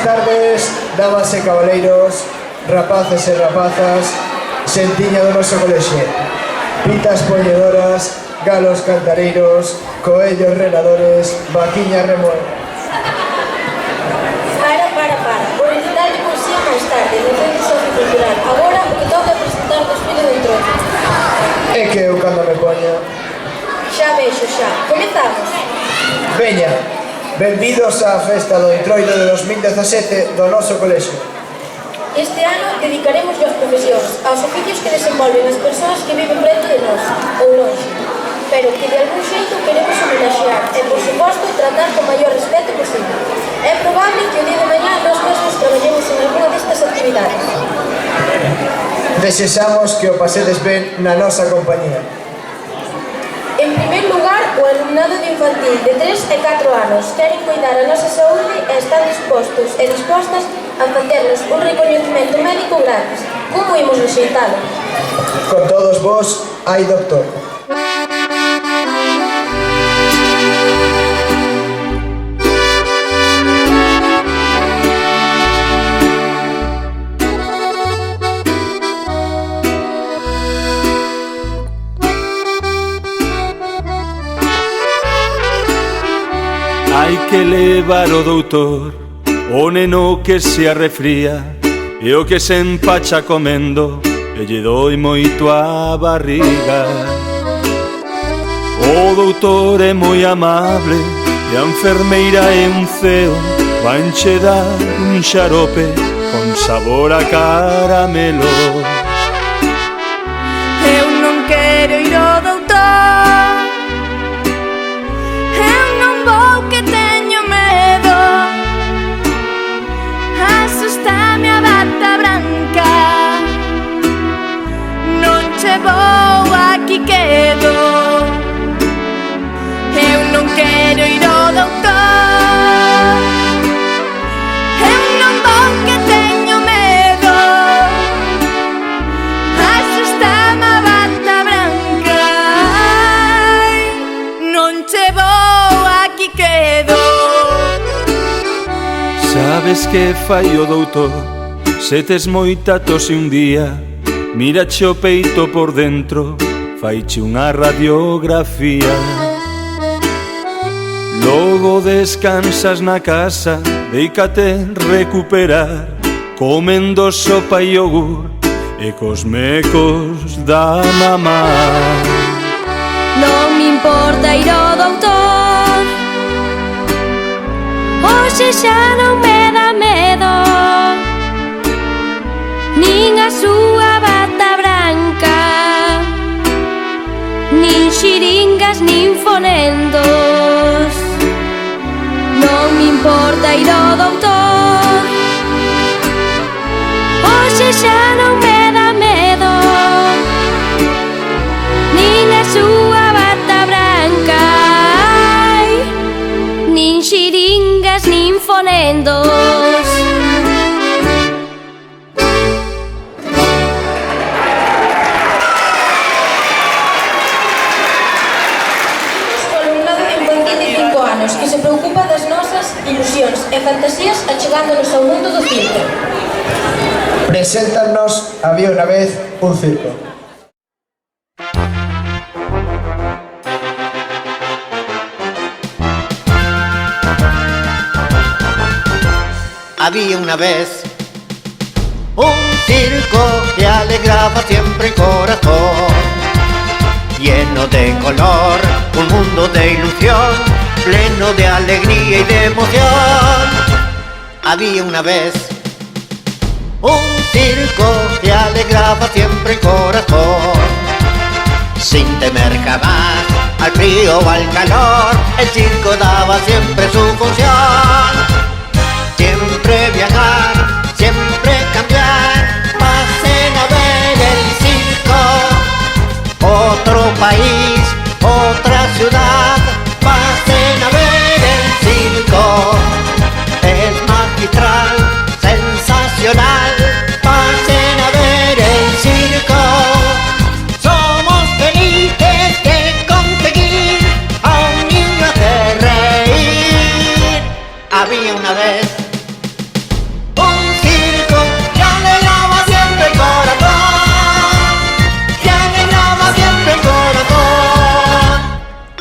tardes, damas e cabaleiros, rapaces e rapazas, xentiña do noso colexio. Pitas poñedoras, galos cantareiros, coellos reladores, vaquiñas remoedas. Para. Por editarlle poesía máis tarde, no Centro Sociocultural. Agora, o que toca é presentar o desfile do Entroido. É que eu, cando me poña... Xa vexo, xa. Comezamos. Veña, benvidos á festa do Entroido de 2017 do noso colexio. Este ano dedicaremos aos profesións, aos oficios que desenvolven as persoas que viven preto de nós, ou longe, pero que de algún xeito queremos homenaxear e, por suposto, tratar con maior respeto posible. É probable que o día de mañá nós mesmos traballemos en alguna destas actividades. Desexamos que o pasedes ben na nosa compañía. En primer lugar, o alumnado de infantil de 3 e 4 anos queren cuidar a nosa saúde e están dispostos e dispostas a facernos un recoñecemento médico gratis. Como imos rexeitalo? Con todos vos, hai doctor. Hai que levar o doutor o neno que se arrefría e o que se empacha comendo e lle doi moito a barriga. O doutor é moi amable e a enfermeira é un ceo, vanche dar un xarope con sabor a caramelo. Eu non quero ir ao doutor, eu non vou que teño medo, asustame a bata branca, non che vou, aquí quedo. Eu non quero ir ao doutor, eu non vou que teño medo, asustame a bata branca, non che vou, aquí quedo. Sabes que fai o doutor se tes moita tose un día, mírache o peito por dentro, faiche unha radiografía. Logo descansas na casa, deícate recuperar, comendo sopa e yogur e cos mecos da mamá. Non me importa ir ao doutor, hoxe xa non me dá medo, nin a súa bata branca, nin xiringas nin fonendos. Non me importa ir ao doutor, hoxe xa non me dá medo, nin a súa bata branca, nin xiringas nin fonendos. O alumnado de infantil de 5 anos que se preocupa das nosas ilusións e fantasías achegándonos ao mundo do circo. Preséntanos Había unha vez un circo. Había una vez un circo que alegraba siempre el corazón, lleno de color, un mundo de ilusión, pleno de alegría y de emoción. Había una vez un circo que alegraba siempre el corazón, sin temer jamás al frío o al calor, el circo daba siempre su función. Siempre viajar, siempre cambiar, pasen a ver el circo. Otro país, otra ciudad, pasen a ver el circo. Es magistral, sensacional, pasen a ver el circo. Somos felices de conseguir a un niño hacer reír. Había una vez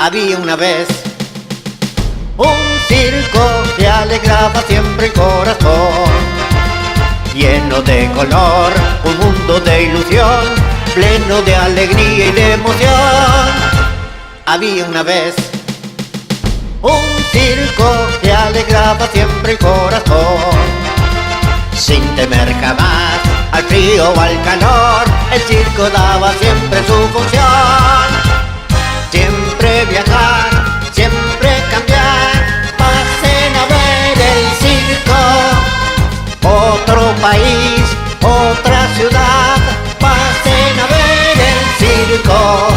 Había una vez un circo que alegraba siempre el corazón, lleno de color, un mundo de ilusión, pleno de alegría y de emoción. Había una vez un circo que alegraba siempre el corazón, sin temer jamás al frío o al calor. El circo daba siempre su función, siempre viajar, siempre cambiar. Pasen a ver el circo, otro país, otra ciudad. Pasen a ver el circo.